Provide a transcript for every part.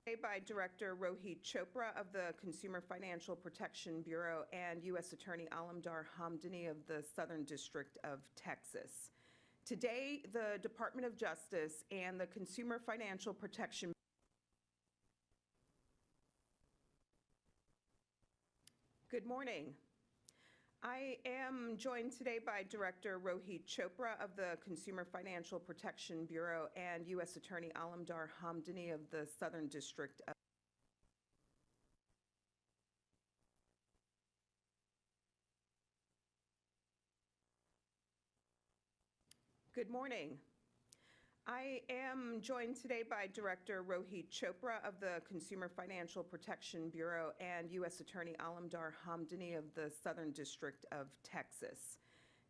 By Director Rohit Chopra of the Consumer Financial Protection Bureau and U.S. Attorney Alamdar Hamdani of the Southern District of Texas. Today, the Department of Justice and the Consumer Financial Protection Good morning. I am joined today by Director Rohit Chopra of the Consumer Financial Protection Bureau and U.S. Attorney Alamdar Hamdani of the Southern District of Good morning. I am joined today by Director Rohit Chopra of the Consumer Financial Protection Bureau and U.S. Attorney Alamdar Hamdani of the Southern District of Texas.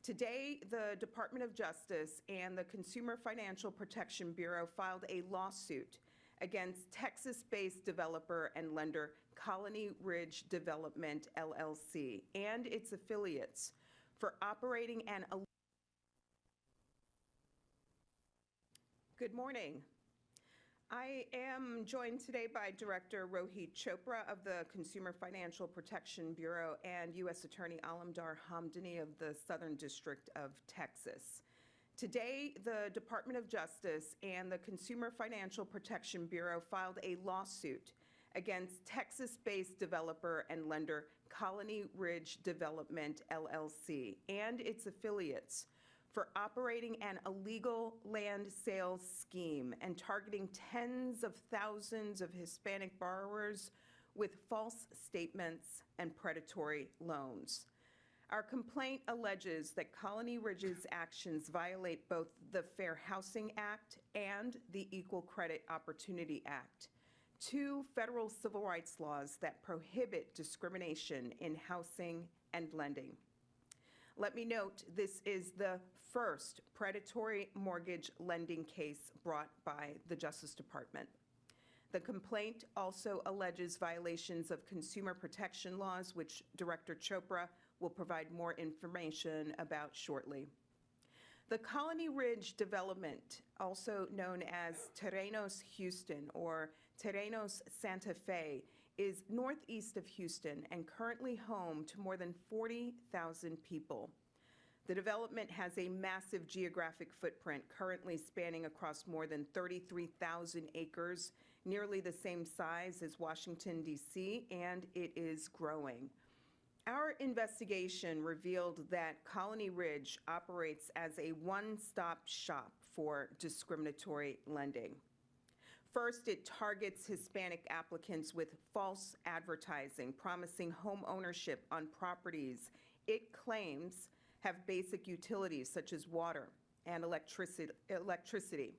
Today, the Department of Justice and the Consumer Financial Protection Bureau filed a lawsuit against Texas-based developer and lender Colony Ridge Development, LLC, and its affiliates for operating an Good morning. I am joined today by Director Rohit Chopra of the Consumer Financial Protection Bureau and U.S. Attorney Alamdar Hamdani of the Southern District of Texas. Today, the Department of Justice and the Consumer Financial Protection Bureau filed a lawsuit against Texas-based developer and lender Colony Ridge Development, LLC, and its affiliates for operating an illegal land sales scheme and targeting tens of thousands of Hispanic borrowers with false statements and predatory loans. Our complaint alleges that Colony Ridge's actions violate both the Fair Housing Act and the Equal Credit Opportunity Act, two federal civil rights laws that prohibit discrimination in housing and lending. Let me note, this is the first predatory mortgage lending case brought by the Justice Department. The complaint also alleges violations of consumer protection laws, which Director Chopra will provide more information about shortly. The Colony Ridge Development, also known as Terrenos Houston or Terrenos Santa Fe, is northeast of Houston and currently home to more than 40,000 people. The development has a massive geographic footprint, currently spanning across more than 33,000 acres, nearly the same size as Washington, D.C., and it is growing. Our investigation revealed that Colony Ridge operates as a one-stop shop for discriminatory lending. First, it targets Hispanic applicants with false advertising, promising home ownership on properties it claims have basic utilities such as water and electricity.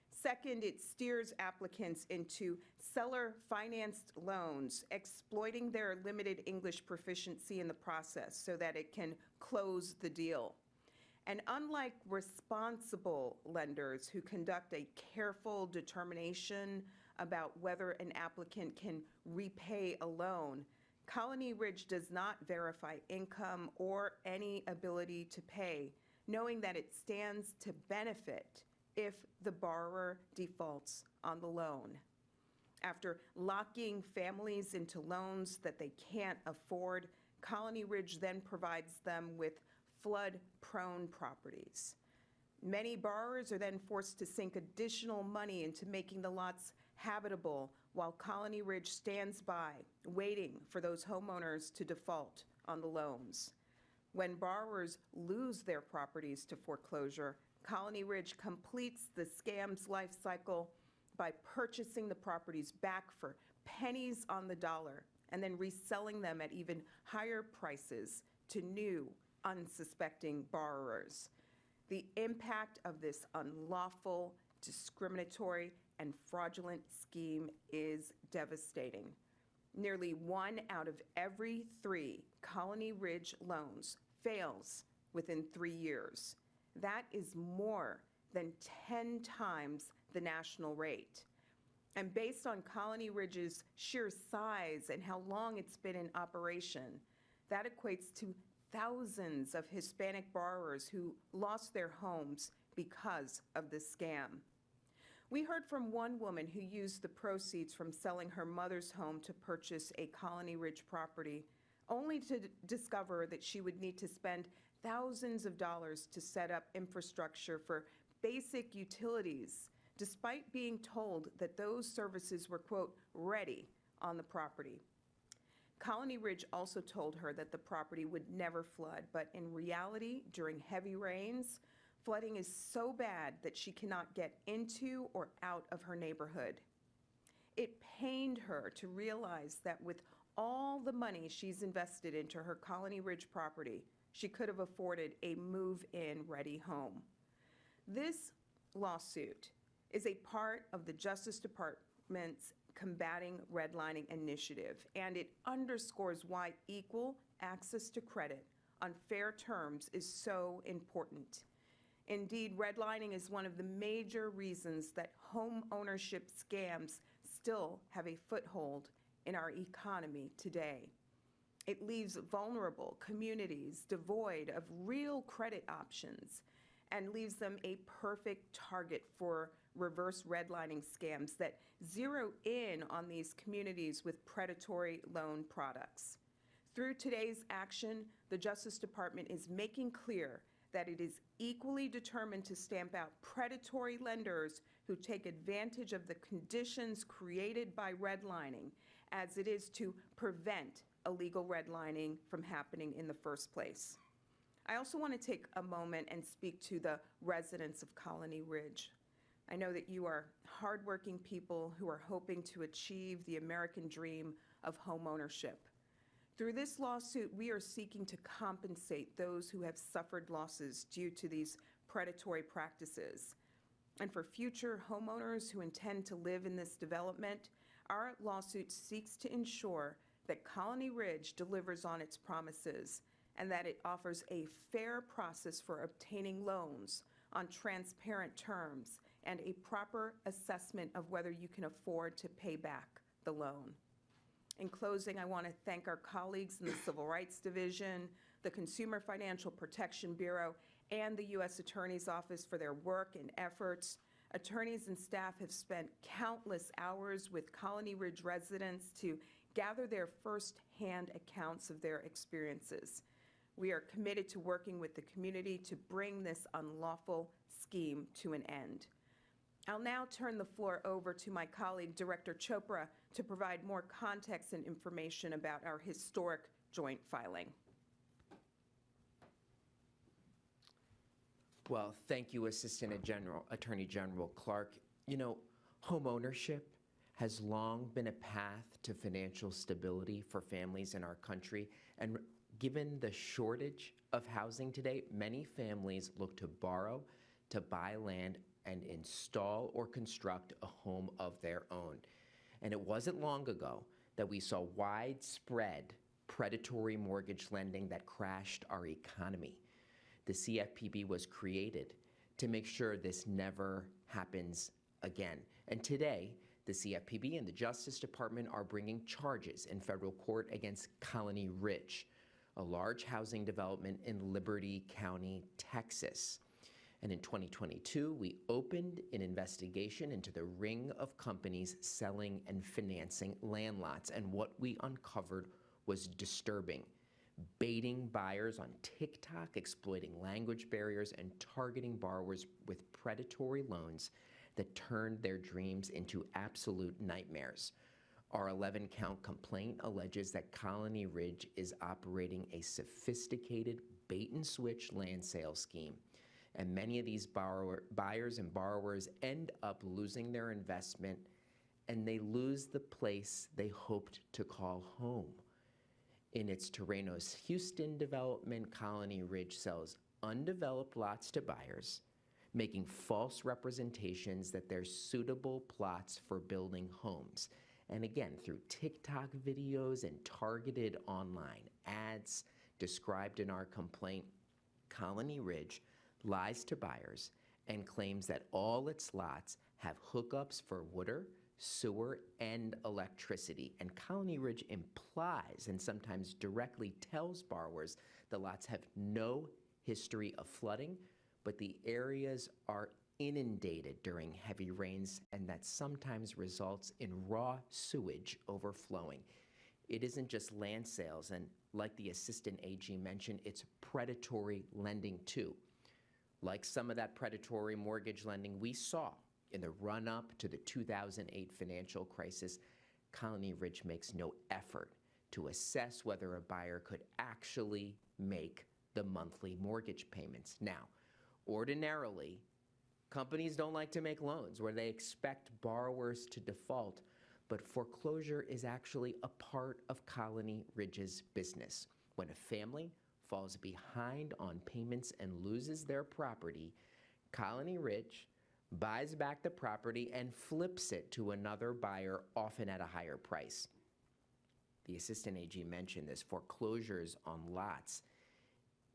Second, it steers applicants into seller-financed loans, exploiting their limited English proficiency in the process so that it can close the deal. And unlike responsible lenders who conduct a careful determination about whether an applicant can repay a loan, Colony Ridge does not verify income or any ability to pay, knowing that it stands to benefit if the borrower defaults on the loan. After locking families into loans that they can't afford, Colony Ridge then provides them with flood-prone properties. Many borrowers are then forced to sink additional money into making the lots habitable while Colony Ridge stands by, waiting for those homeowners to default on the loans. When borrowers lose their properties to foreclosure, Colony Ridge completes the scam's life cycle by purchasing the properties back for pennies on the dollar and then reselling them at even higher prices to new, unsuspecting borrowers. The impact of this unlawful, discriminatory, and fraudulent scheme is devastating. Nearly 1 out of every 3 Colony Ridge loans fails within 3 years. That is more than 10 times the national rate. And based on Colony Ridge's sheer size and how long it's been in operation, that equates to thousands of Hispanic borrowers who lost their homes because of this scam. We heard from one woman who used the proceeds from selling her mother's home to purchase a Colony Ridge property, only to discover that she would need to spend thousands of dollars to set up infrastructure for basic utilities, despite being told that those services were, quote, ready on the property. Colony Ridge also told her that the property would never flood, but in reality, during heavy rains, flooding is so bad that she cannot get into or out of her neighborhood. It pained her to realize that with all the money she's invested into her Colony Ridge property, she could have afforded a move-in ready home. This lawsuit is a part of the Justice Department's Combating Redlining Initiative, and it underscores why equal access to credit on fair terms is so important. Indeed, redlining is one of the major reasons that home ownership scams still have a foothold in our economy today. It leaves vulnerable communities devoid of real credit options and leaves them a perfect target for reverse redlining scams that zero in on these communities with predatory loan products. Through today's action, the Justice Department is making clear that it is equally determined to stamp out predatory lenders who take advantage of the conditions created by redlining, as it is to prevent illegal redlining from happening in the first place. I also want to take a moment and speak to the residents of Colony Ridge. I know that you are hardworking people who are hoping to achieve the American dream of homeownership. Through this lawsuit, we are seeking to compensate those who have suffered losses due to these predatory practices. And for future homeowners who intend to live in this development, our lawsuit seeks to ensure that Colony Ridge delivers on its promises and that it offers a fair process for obtaining loans on transparent terms and a proper assessment of whether you can afford to pay back the loan. In closing, I want to thank our colleagues in the Civil Rights Division, the Consumer Financial Protection Bureau, and the U.S. Attorney's Office for their work and efforts. Attorneys and staff have spent countless hours with Colony Ridge residents to gather their first-hand accounts of their experiences. We are committed to working with the community to bring this unlawful scheme to an end. I'll now turn the floor over to my colleague, Director Chopra, to provide more context and information about our historic joint filing. Well, thank you, Assistant Attorney General Clark. You know, homeownership has long been a path to financial stability for families in our country, and given the shortage of housing today, many families look to borrow to buy land and install or construct a home of their own. And it wasn't long ago that we saw widespread predatory mortgage lending that crashed our economy. The CFPB was created to make sure this never happens again. And today, the CFPB and the Justice Department are bringing charges in federal court against Colony Ridge, a large housing development in Liberty County, Texas. And in 2022, we opened an investigation into the ring of companies selling and financing land lots. And what we uncovered was disturbing. Baiting buyers on TikTok, exploiting language barriers, and targeting borrowers with predatory loans that turned their dreams into absolute nightmares. Our 11-count complaint alleges that Colony Ridge is operating a sophisticated bait-and-switch land sale scheme. And many of these buyers and borrowers end up losing their investment, and they lose the place they hoped to call home. In its Terrenos Houston development, Colony Ridge sells undeveloped lots to buyers, making false representations that they're suitable plots for building homes. And again, through TikTok videos and targeted online ads described in our complaint, Colony Ridge lies to buyers and claims that all its lots have hookups for water, sewer, and electricity. And Colony Ridge implies and sometimes directly tells borrowers the lots have no history of flooding, but the areas are inundated during heavy rains, and that sometimes results in raw sewage overflowing. It isn't just land sales, and like the Assistant AG mentioned, it's predatory lending too. Like some of that predatory mortgage lending we saw in the run-up to the 2008 financial crisis, Colony Ridge makes no effort to assess whether a buyer could actually make the monthly mortgage payments. Now, ordinarily, companies don't like to make loans where they expect borrowers to default, but foreclosure is actually a part of Colony Ridge's business. When a family falls behind on payments and loses their property, Colony Ridge buys back the property and flips it to another buyer, often at a higher price. The Assistant AG mentioned this. Foreclosures on lots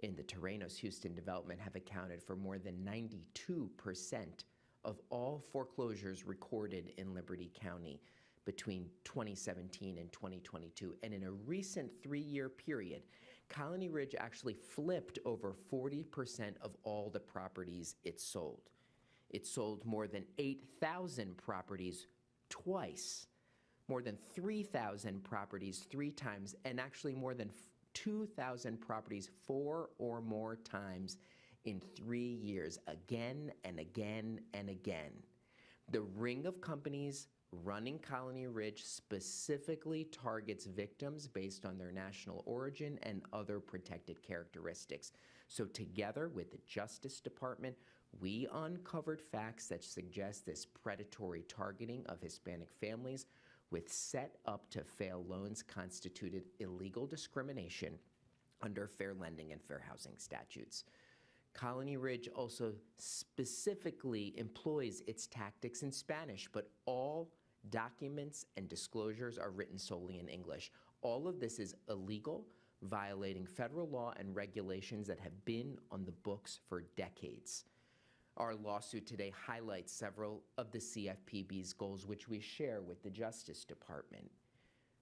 in the Terrenos Houston development have accounted for more than 92% of all foreclosures recorded in Liberty County between 2017 and 2022. And in a recent 3-year period, Colony Ridge actually flipped over 40% of all the properties it sold. It sold more than 8,000 properties twice, more than 3,000 properties 3 times, and actually more than 2,000 properties 4 or more times in 3 years, again and again and again. The ring of companies running Colony Ridge specifically targets victims based on their national origin and other protected characteristics. So together with the Justice Department, we uncovered facts that suggest this predatory targeting of Hispanic families with set-up-to-fail loans constituted illegal discrimination under fair lending and fair housing statutes. Colony Ridge also specifically employs its tactics in Spanish, but all documents and disclosures are written solely in English. All of this is illegal, violating federal law and regulations that have been on the books for decades. Our lawsuit today highlights several of the CFPB's goals, which we share with the Justice Department.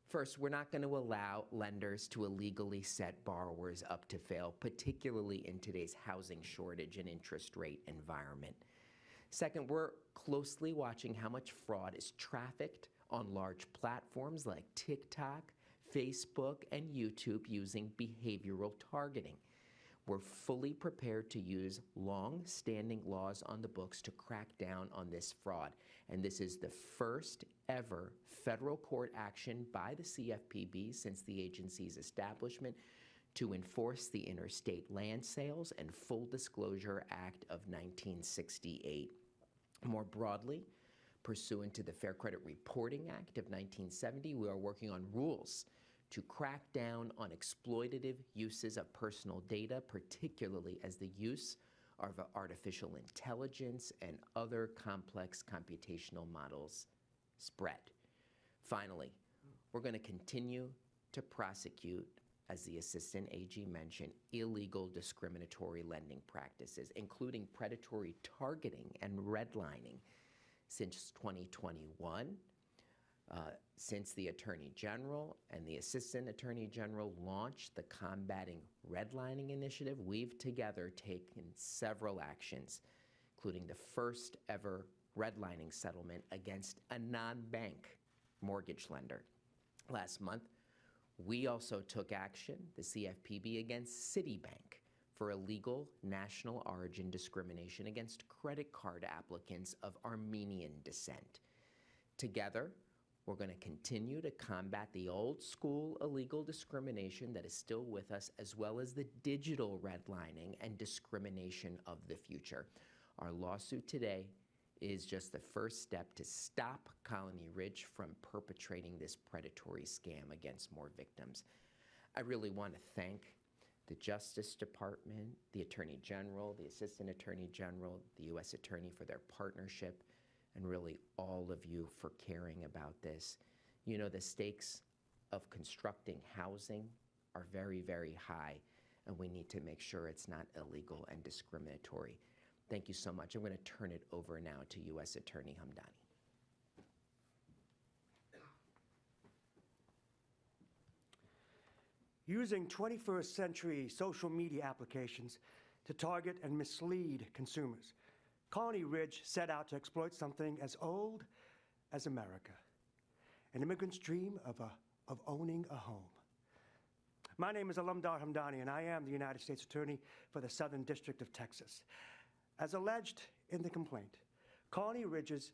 First, we're not going to allow lenders to illegally set borrowers up to fail, particularly in today's housing shortage and interest rate environment. Second, we're closely watching how much fraud is trafficked on large platforms like TikTok, Facebook, and YouTube using behavioral targeting. We're fully prepared to use long-standing laws on the books to crack down on this fraud. And this is the first ever federal court action by the CFPB since the agency's establishment to enforce the Interstate Land Sales and Full Disclosure Act of 1968. More broadly, pursuant to the Fair Credit Reporting Act of 1970, we are working on rules to crack down on exploitative uses of personal data, particularly as the use of artificial intelligence and other complex computational models spread. Finally, we're going to continue to prosecute, as the Assistant AG mentioned, illegal discriminatory lending practices, including predatory targeting and redlining. Since 2021, since the Attorney General and the Assistant Attorney General launched the Combating Redlining Initiative, we've together taken several actions, including the first ever redlining settlement against a non-bank mortgage lender. Last month, we also took action, the CFPB, against Citibank for illegal national origin discrimination against credit card applicants of Armenian descent. Together, we're going to continue to combat the old school illegal discrimination that is still with us, as well as the digital redlining and discrimination of the future. Our lawsuit today is just the first step to stop Colony Ridge from perpetrating this predatory scam against more victims. I really want to thank the Justice Department, the Attorney General, the Assistant Attorney General, the U.S. Attorney for their partnership, and really all of you for caring about this. You know, the stakes of constructing housing are very, very high, and we need to make sure it's not illegal and discriminatory. Thank you so much. I'm going to turn it over now to U.S. Attorney Hamdani. Using 21st century social media applications to target and mislead consumers, Colony Ridge set out to exploit something as old as America, an immigrant's dream of owning a home. My name is Alamdar Hamdani, and I am the United States Attorney for the Southern District of Texas. As alleged in the complaint, Colony Ridge's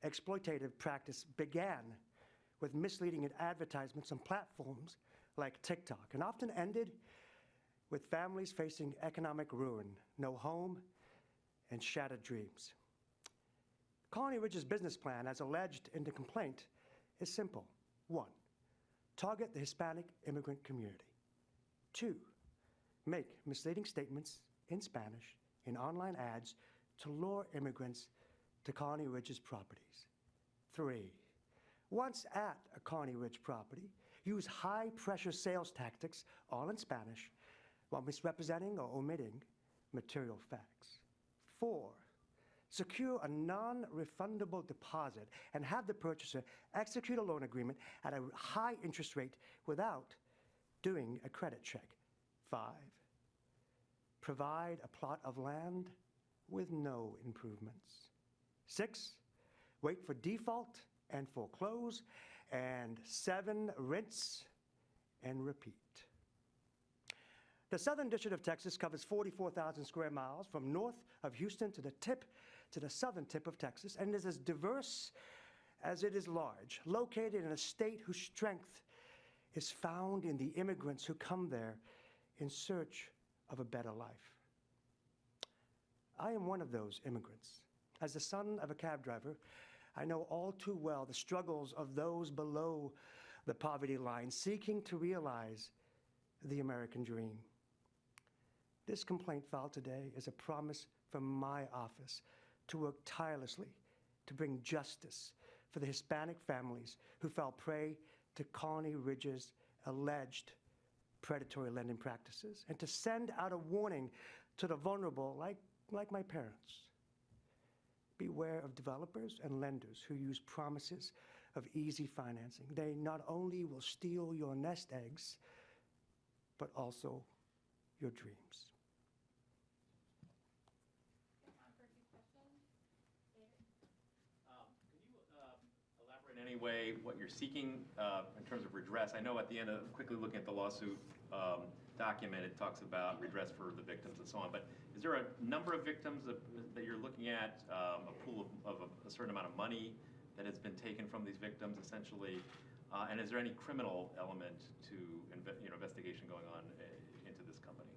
exploitative practice began with misleading advertisements on platforms like TikTok and often ended with families facing economic ruin, no home, and shattered dreams. Colony Ridge's business plan, as alleged in the complaint, is simple. 1, target the Hispanic immigrant community. 2, make misleading statements in Spanish in online ads to lure immigrants to Colony Ridge's properties. 3, once at a Colony Ridge property, use high-pressure sales tactics, all in Spanish, while misrepresenting or omitting material facts. 4, secure a non-refundable deposit and have the purchaser execute a loan agreement at a high interest rate without doing a credit check. 5, provide a plot of land with no improvements. 6, wait for default and foreclose. And 7, rinse and repeat. The Southern District of Texas covers 44,000 square miles from north of Houston to the southern tip of Texas, and is as diverse as it is large, located in a state whose strength is found in the immigrants who come there in search of a better life. I am one of those immigrants. As the son of a cab driver, I know all too well the struggles of those below the poverty line seeking to realize the American dream. This complaint filed today is a promise from my office to work tirelessly to bring justice for the Hispanic families who fell prey to Colony Ridge's alleged predatory lending practices, and to send out a warning to the vulnerable like my parents. Beware of developers and lenders who use promises of easy financing. They not only will steal your nest eggs, but also your dreams. Can you elaborate in any way what you're seeking in terms of redress? I know at the end of quickly looking at the lawsuit document, it talks about redress for the victims and so on, but is there a number of victims that you're looking at, a pool of a certain amount of money that has been taken from these victims essentially, and is there any criminal element to investigation going on into this company?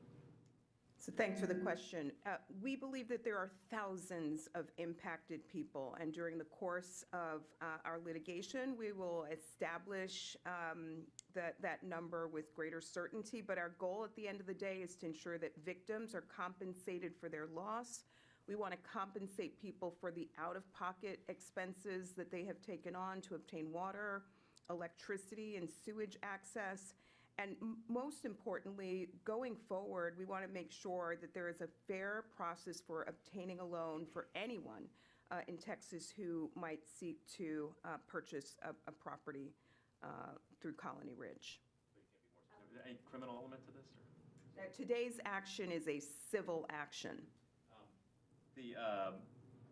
So thanks for the question. We believe that there are thousands of impacted people, and during the course of our litigation, we will establish that number with greater certainty. But our goal at the end of the day is to ensure that victims are compensated for their loss. We want to compensate people for the out-of-pocket expenses that they have taken on to obtain water, electricity, and sewage access. And most importantly, going forward, we want to make sure that there is a fair process for obtaining a loan for anyone in Texas who might seek to purchase a property through Colony Ridge. Is there any criminal element to this? Or? Today's action is a civil action.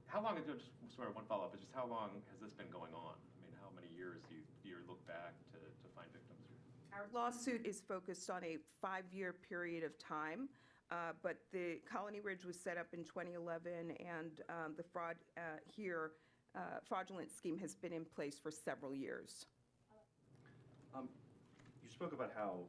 How long ago, just sort of one follow-up, is just how long has this been going on? I mean, how many years do you look back to find victims? Our lawsuit is focused on a 5-year period of time, but the Colony Ridge was set up in 2011, and the fraudulent scheme has been in place for several years. You spoke about how